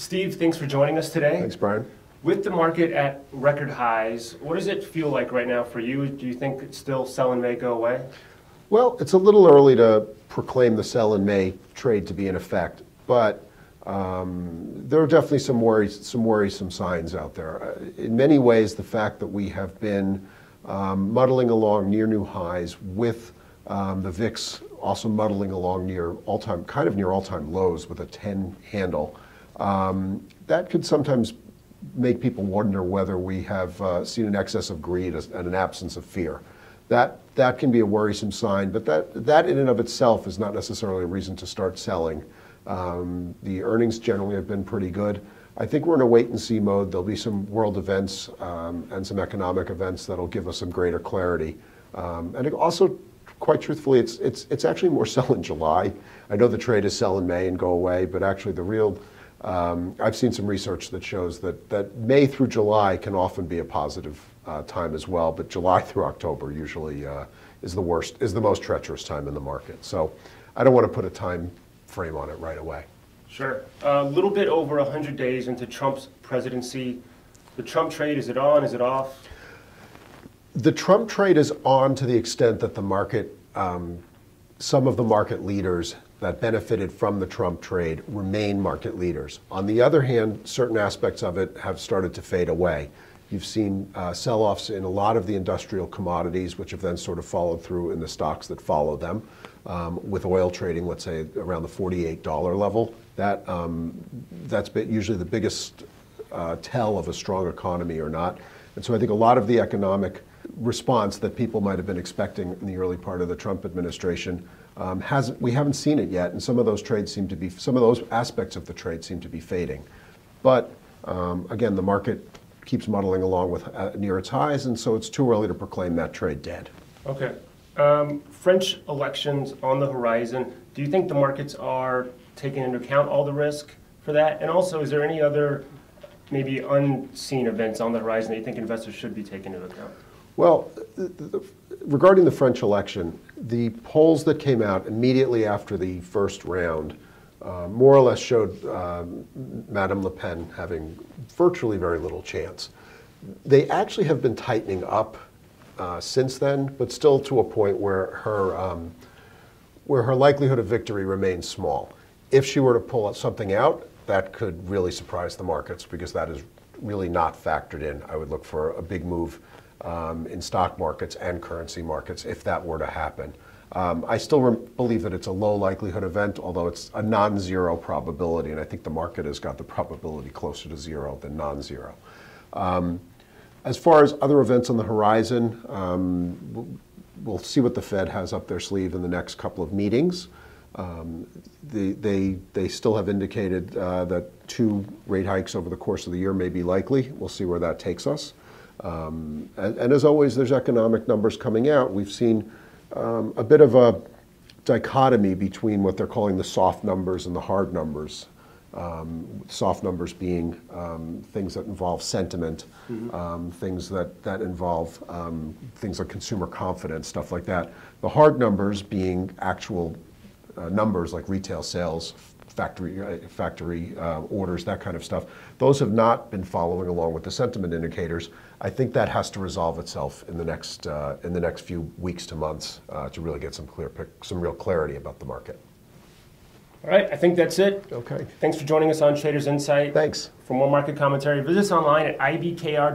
Steve, thanks for joining us today. Thanks, Brian. With the market at record highs, what does it feel like right now for you? Do you think it's still sell in May, go away? Well, it's a little early to proclaim the sell in May trade to be in effect, but there are definitely some worrisome signs out there. In many ways, the fact that we have been muddling along near new highs with the VIX also muddling along near all-time lows with a 10 handle, that could sometimes make people wonder whether we have seen an excess of greed and an absence of fear. That can be a worrisome sign, but that in and of itself is not necessarily a reason to start selling. The earnings generally have been pretty good. I think we're in a wait-and-see mode. There'll be some world events and some economic events that'll give us some greater clarity. And it also, quite truthfully, it's actually more sell in July. I know the trade is sell in May and go away, but actually the real, I've seen some research that shows that May through July can often be a positive time as well, but July through October usually is the most treacherous time in the market. So I don't want to put a time frame on it right away. Sure. A little bit over 100 days into Trump's presidency. The Trump trade, is it on? Is it off? The Trump trade is on to the extent that the market, some of the market leaders that benefited from the Trump trade remain market leaders. On the other hand, certain aspects of it have started to fade away. You've seen sell-offs in a lot of the industrial commodities, which have then sort of followed through in the stocks that follow them. With oil trading, let's say around the $48 level, that's usually the biggest tell of a strong economy or not. And so I think a lot of the economic response that people might have been expecting in the early part of the Trump administration we haven't seen it yet, and some of those aspects of the trade seem to be fading. But again, the market keeps muddling along with near its highs, and so it's too early to proclaim that trade dead. Okay. French elections on the horizon. Do you think the markets are taking into account all the risk for that? And also, is there any other maybe unseen events on the horizon that you think investors should be taking into account? Well, regarding the French election, the polls that came out immediately after the first round more or less showed Madame Le Pen having virtually very little chance. They actually have been tightening up since then, but still to a point where her likelihood of victory remains small. If she were to pull something out, that could really surprise the markets, because that is really not factored in. I would look for a big move in stock markets and currency markets if that were to happen. I still believe that it's a low likelihood event, although it's a non-zero probability, and I think the market has got the probability closer to zero than non-zero. As far as other events on the horizon, we'll see what the Fed has up their sleeve in the next couple of meetings. They still have indicated that 2 rate hikes over the course of the year may be likely. We'll see where that takes us. And as always, there's economic numbers coming out. We've seen a bit of a dichotomy between what they're calling the soft numbers and the hard numbers. Soft numbers being things that involve sentiment, things that involve things like consumer confidence, stuff like that. The hard numbers being actual numbers like retail sales, factory orders, that kind of stuff. Those have not been following along with the sentiment indicators. I think that has to resolve itself in the next few weeks to months to really get some real clarity about the market. All right, I think that's it. Okay. Thanks for joining us on Traders Insight. Thanks. For more market commentary, visit us online at ibkr.com/TI.